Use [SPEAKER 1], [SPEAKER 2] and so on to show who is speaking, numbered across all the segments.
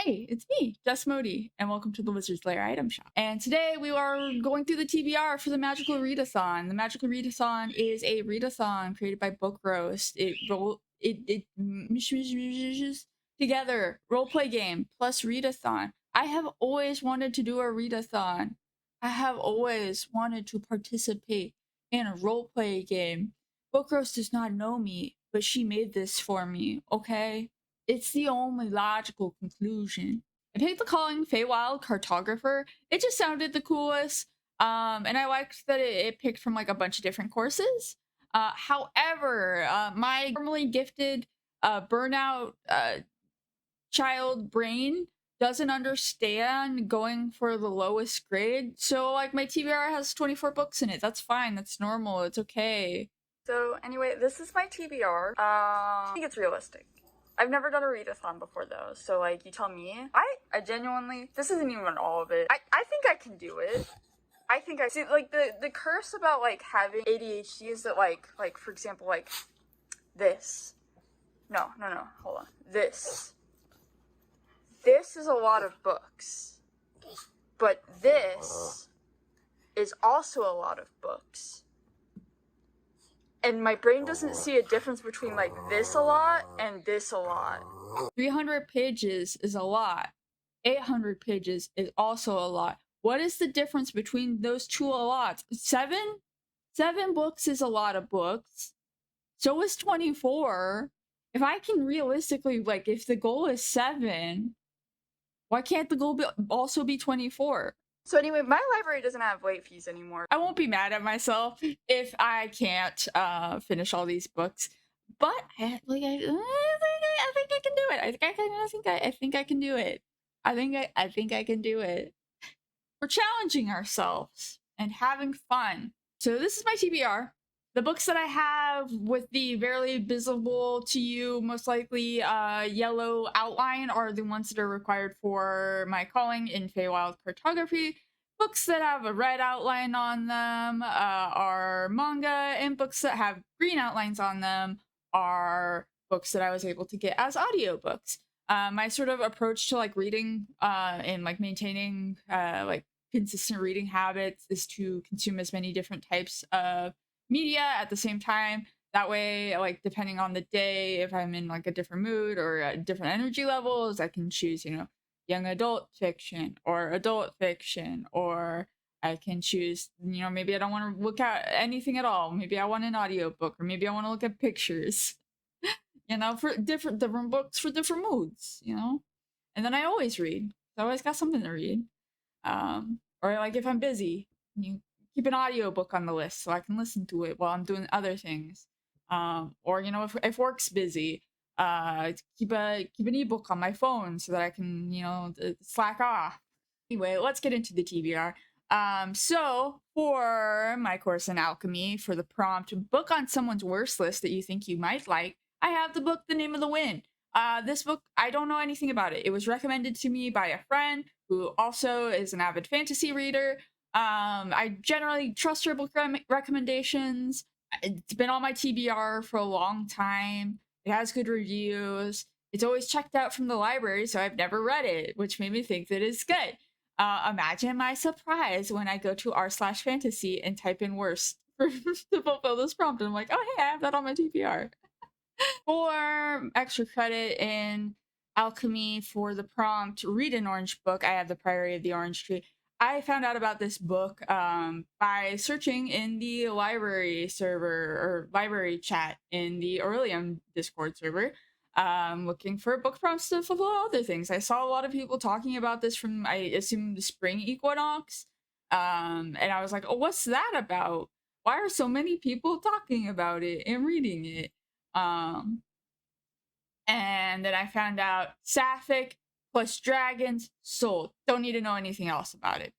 [SPEAKER 1] Hey, it's me, Jess Modi, and welcome to the Wizard's Lair item shop. And today we are going through the TBR for the Magical Readathon. The Magical Readathon is a readathon created by Book Roast. It mishes together roleplay game plus readathon. I have always wanted to do a readathon. I have always wanted to participate in a roleplay game. Book Roast does not know me, but she made this for me, okay? It's the only logical conclusion. I picked the calling Feywild Cartographer. It just sounded the coolest. And I liked that it picked from like a bunch of different courses. However, my normally gifted burnout child brain doesn't understand going for the lowest grade. So like my TBR has 24 books in it. That's fine. That's normal. It's okay. So anyway, this is my TBR. I think it's realistic. I've never done a readathon before though, so like you tell me. I genuinely, this isn't even all of it. I think I can do it. I think I see like the curse about like having ADHD is that like for example like this. No, hold on. This is a lot of books. But this is also a lot of books. And my brain doesn't see a difference between like this a lot and this a lot. 300 pages is a lot. 800 pages is also a lot. What is the difference between those two a lots? 7? 7 books is a lot of books. So is 24. If I can realistically, like, if the goal is 7, why can't the goal also be 24? So anyway, my library doesn't have late fees anymore. I won't be mad at myself if I can't finish all these books, but I think I can do it. I think I can do it. I think I can do it. We're challenging ourselves and having fun. So this is my TBR. The books that I have with the barely visible to you, most likely yellow outline are the ones that are required for my calling in Feywild Cartography. Books that have a red outline on them are manga, and books that have green outlines on them are books that I was able to get as audiobooks. My sort of approach to like reading and like maintaining like consistent reading habits is to consume as many different types of media at the same time. That way, like depending on the day, if I'm in like a different mood or different energy levels, I can choose, you know, young adult fiction or adult fiction, or I can choose, you know, maybe I don't want to look at anything at all. Maybe I want an audiobook, or maybe I want to look at pictures. You know, for different books for different moods, you know. And then I always read. I always got something to read. Or like if I'm busy, you keep an audiobook on the list so I can listen to it while I'm doing other things. Or you know, if work's busy, keep an ebook on my phone so that I can, you know, slack off. Anyway, let's get into the TBR. So for my course in alchemy, for the prompt book on someone's worst list that you think you might like, I have the book The Name of the Wind. This book, I don't know anything about it. It was recommended to me by a friend who also is an avid fantasy reader. I generally trust her book recommendations. It's been on my TBR for a long time. It has good reviews. It's always checked out from the library, so I've never read it, which made me think that it's good. Imagine my surprise when I go to r/fantasy and type in worst to fulfill this prompt. And I'm like, oh, hey, I have that on my TBR. For extra credit in alchemy for the prompt, read an orange book. I have the Priory of the Orange Tree. I found out about this book by searching in the library server or library chat in the Aurelium Discord server, looking for book prompts to fulfill other things. I saw a lot of people talking about this from, I assume, the spring equinox, and I was like, oh, what's that about? Why are so many people talking about it and reading it? And then I found out Sapphic plus dragons sold. Don't need to know anything else about it.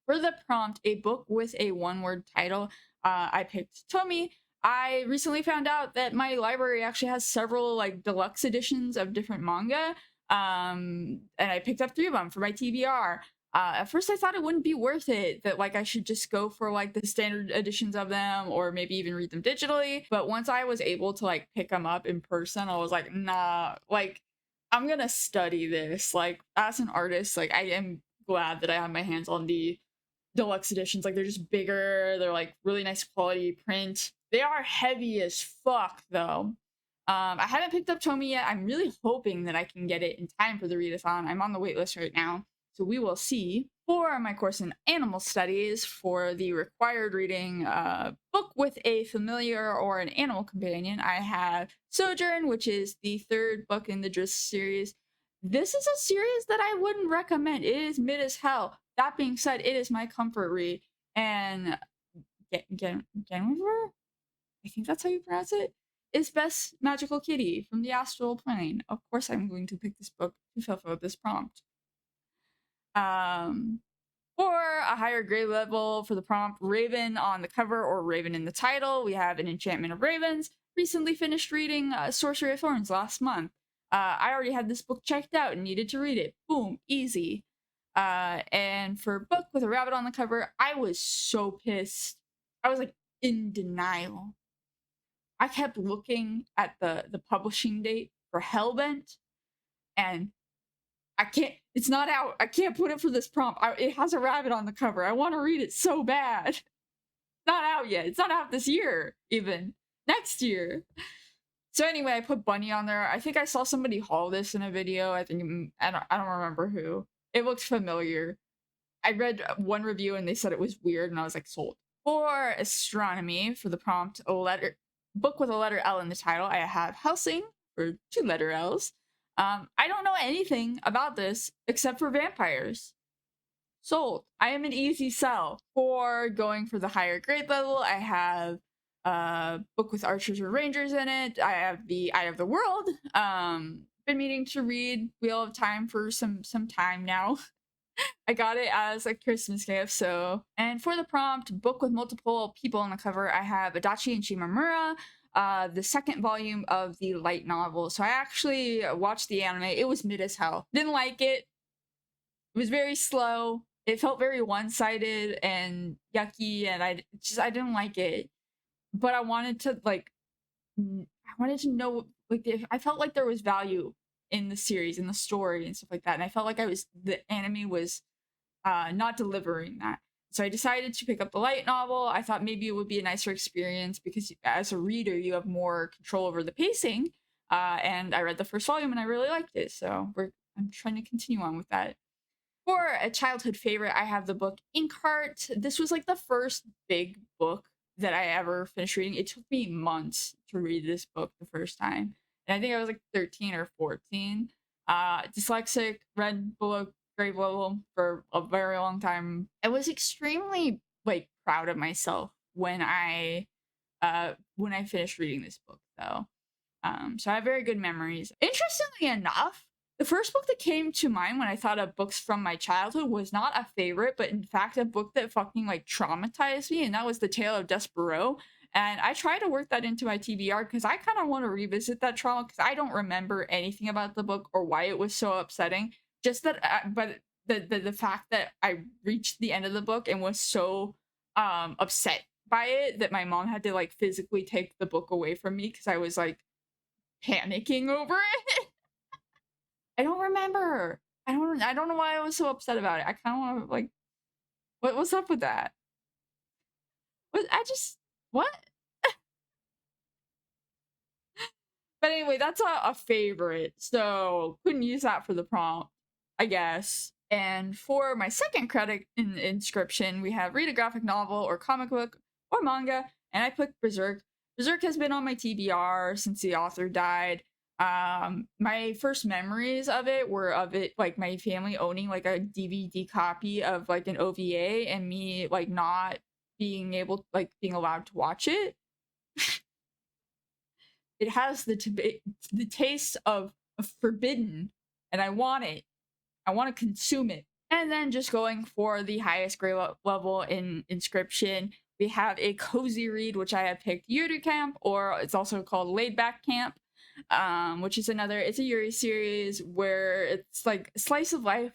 [SPEAKER 1] For the prompt, a book with a one-word title, I picked Tomi. I recently found out that my library actually has several like deluxe editions of different manga, and I picked up 3 of them for my TBR. At first I thought it wouldn't be worth it, that like I should just go for like the standard editions of them or maybe even read them digitally. But once I was able to like pick them up in person, I was like, nah, like I'm gonna study this. Like, as an artist, like, I am glad that I have my hands on the deluxe editions. Like, they're just bigger. They're like really nice quality print. They are heavy as fuck, though. I haven't picked up Tomy yet. I'm really hoping that I can get it in time for the readathon. I'm on the wait list right now, so we will see. For my course in animal studies, for the required reading book with a familiar or an animal companion, I have Sojourn, which is the third book in the Driss series. This is a series that I wouldn't recommend. It is mid as hell. That being said, it is my comfort read. And Genwiver? I think that's how you pronounce it. Is best magical kitty from the astral plane. Of course, I'm going to pick this book to fulfill this prompt. For a higher grade level for the prompt, Raven on the cover or Raven in the title, we have an Enchantment of Ravens. Recently finished reading Sorcery of Thorns last month. I already had this book checked out and needed to read it. Boom, easy. And for book with a rabbit on the cover, I was so pissed. I was like in denial. I kept looking at the publishing date for Hellbent, and I can't. It's not out. I can't put it for this prompt. It has a rabbit on the cover. I want to read it so bad. It's not out yet. It's not out this year. Even next year. So anyway, I put Bunny on there. I think I saw somebody haul this in a video. I think I don't remember who. It looked familiar. I read one review and they said it was weird, and I was like, sold. For astronomy, for the prompt, a letter book with a letter L in the title, I have Helsing for 2 letter L's. I don't know anything about this except for vampires. Sold. I am an easy sell. For going for the higher grade level, I have a book with archers or rangers in it. I have the Eye of the World. Been meaning to read Wheel of Time for some time now. I got it as a Christmas gift, so. And for the prompt, book with multiple people on the cover, I have Adachi and Shimamura, the second volume of the light novel. So I actually watched the anime. It was mid as hell. Didn't like it. It was very slow. It felt very one-sided and yucky, and I didn't like it. But I wanted to know, like, I felt like there was value in the series, in the story and stuff like that, and I felt like the anime was not delivering that. So I decided to pick up the light novel. I thought maybe it would be a nicer experience because as a reader, you have more control over the pacing. And I read the first volume and I really liked it. So I'm trying to continue on with that. For a childhood favorite, I have the book Inkheart. This was like the first big book that I ever finished reading. It took me months to read this book the first time. And I think I was like 13 or 14. Dyslexic, read below grade level for a very long time. I was extremely like proud of myself when I finished reading this book though. So I have very good memories. Interestingly enough, the first book that came to mind when I thought of books from my childhood was not a favorite, but in fact a book that fucking like traumatized me, and that was The Tale of Despero. And I try to work that into my TBR because I kind of want to revisit that trauma because I don't remember anything about the book or why it was so upsetting. Just that, but the fact that I reached the end of the book and was so upset by it that my mom had to like physically take the book away from me because I was like panicking over it. I don't remember. I don't know why I was so upset about it. I kind of want to like, what's up with that? What? But anyway, that's a favorite, so couldn't use that for the prompt, I guess. And for my second credit in inscription, we have read a graphic novel or comic book or manga, and I picked Berserk. Berserk has been on my TBR since the author died. My first memories of it were of it like my family owning like a DVD copy of like an OVA and me like not being allowed to watch it. It has the taste of forbidden, and I want it. I want to consume it. And then just going for the highest grade level in inscription, we have a cozy read, which I have picked Yuri Camp, or it's also called Laid Back Camp, which is it's a Yuri series where it's like a slice of life,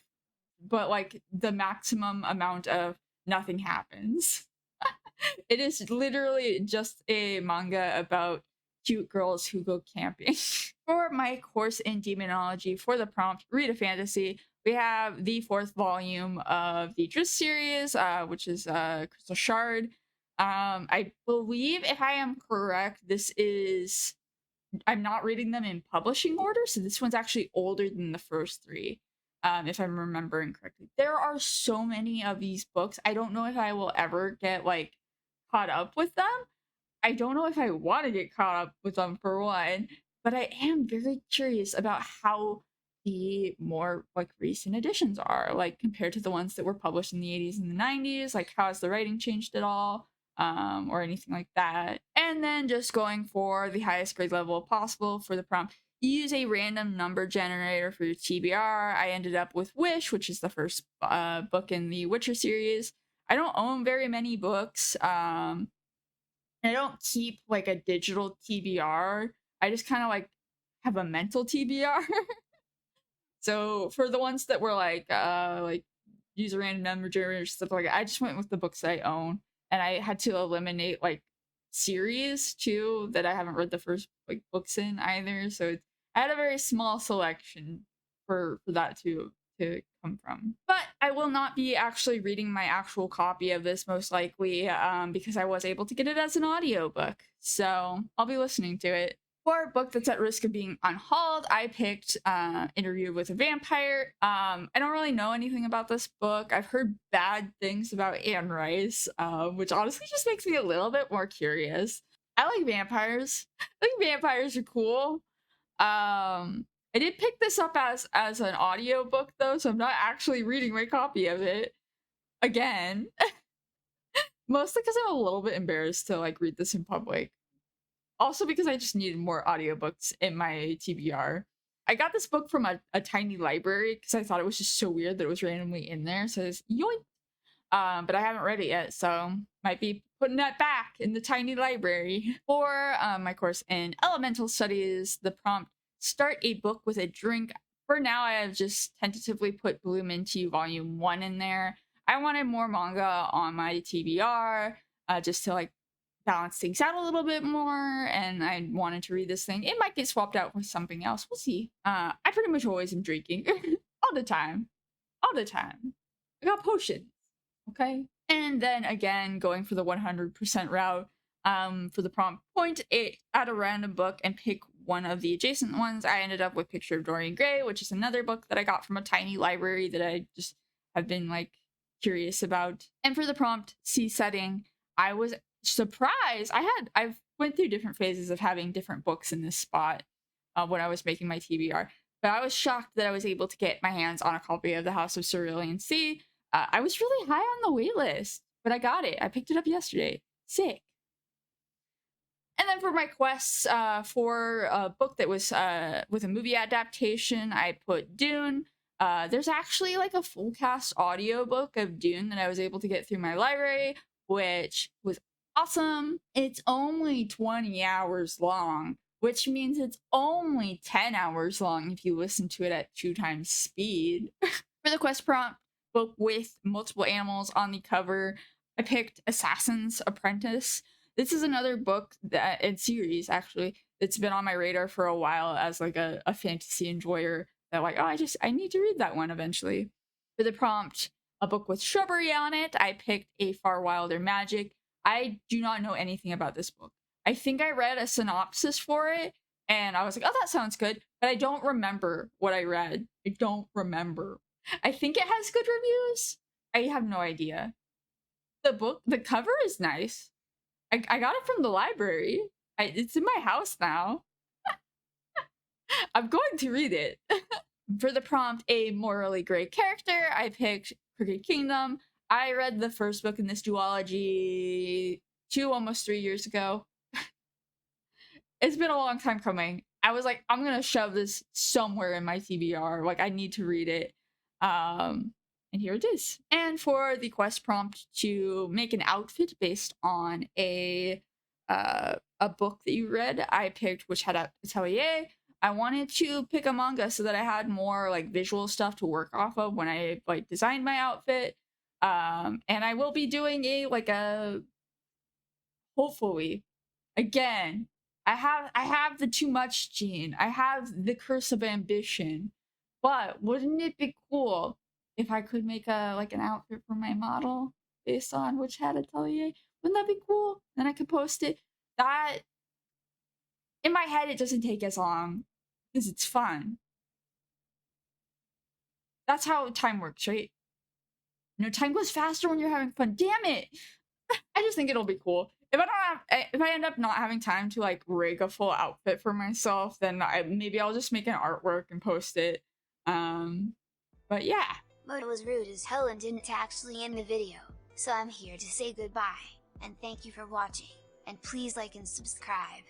[SPEAKER 1] but like the maximum amount of nothing happens. It is literally just a manga about cute girls who go camping. For my course in demonology, for the prompt, read a fantasy. We have the 4th volume of the Driss series, which is Crystal Shard. I believe, if I am correct, I'm not reading them in publishing order, so this one's actually older than the first 3, if I'm remembering correctly. There are so many of these books. I don't know if I will ever get like caught up with them. I don't know if I want to get caught up with them for one, but I am very curious about how the more like recent editions are, like compared to the ones that were published in the 80s and the 90s. Like, how has the writing changed at all, or anything like that? And then just going for the highest grade level possible for the prompt. Use a random number generator for your TBR. I ended up with Wish, which is the first book in the Witcher series. I don't own very many books. I don't keep like a digital TBR. I just kind of like have a mental TBR. So for the ones that were like use a random number generator, stuff like that, I just went with the books that I own, and I had to eliminate like series too that I haven't read the first like books in either. So I had a very small selection for that to come from. But I will not be actually reading my actual copy of this most likely, because I was able to get it as an audiobook. So I'll be listening to it. For a book that's at risk of being unhauled, I picked Interview with a Vampire. I don't really know anything about this book. I've heard bad things about Anne Rice, which honestly just makes me a little bit more curious. I like vampires. I think vampires are cool. I did pick this up as an audiobook though, so I'm not actually reading my copy of it again. Mostly because I'm a little bit embarrassed to like read this in public. Also because I just needed more audiobooks in my TBR. I got this book from a tiny library because I thought it was just so weird that it was randomly in there. So it's yoink. But I haven't read it yet, so might be putting that back in the tiny library. For my course in elemental studies, the prompt, start a book with a drink. For now, I have just tentatively put Bloom into volume 1 in there. I wanted more manga on my TBR, just to like balance things out a little bit more, and I wanted to read this thing. It might get swapped out with something else. We'll see. I pretty much always am drinking all the time. All the time. I got potions. Okay. And then again, going for the 100% route, for the prompt, point it at a random book and pick one of the adjacent ones. I ended up with Picture of Dorian Gray, which is another book that I got from a tiny library that I just have been like curious about. And for the prompt, sea setting, I was surprised. I've went through different phases of having different books in this spot when I was making my TBR. But I was shocked that I was able to get my hands on a copy of The House of Cerulean Sea. I was really high on the wait list, but I got it. I picked it up yesterday. Sick. And then for my quests, for a book that was with a movie adaptation, I put Dune. There's actually like a full cast audiobook of Dune that I was able to get through my library, which was awesome. It's only 20 hours long, which means it's only 10 hours long if you listen to it at 2 times speed. For the quest prompt, book with multiple animals on the cover, I picked Assassin's Apprentice. This is another book that and series actually that's been on my radar for a while as like a fantasy enjoyer that like, oh, I need to read that one eventually. For the prompt, a book with shrubbery on it, I picked A Far Wilder Magic. I do not know anything about this book. I think I read a synopsis for it and I was like, oh, that sounds good, but I don't remember what I read. I don't remember. I think it has good reviews. I have no idea. The cover is nice. I got it from the library. It's in my house now. I'm going to read it. For the prompt, a morally gray character, I picked Crooked Kingdom. I read the first book in this duology almost 3 years ago. It's been a long time coming. I was like, I'm gonna shove this somewhere in my TBR. Like, I need to read it. And here it is. And for the quest prompt to make an outfit based on a book that you read, I picked Witch Hat Atelier. I wanted to pick a manga so that I had more like visual stuff to work off of when I like designed my outfit. And I will be doing a hopefully, again, I have the too much gene. I have the curse of ambition. But wouldn't it be cool if I could make a like an outfit for my model based on which hat atelier? Wouldn't that be cool? Then I could post it. That in my head it doesn't take as long because it's fun. That's how time works, right? You know, time goes faster when you're having fun. Damn it! I just think it'll be cool. If I end up not having time to like rig a full outfit for myself, then maybe I'll just make an artwork and post it. But yeah.
[SPEAKER 2] Moto was rude as hell and didn't actually end the video, so I'm here to say goodbye, and thank you for watching, and please like and subscribe.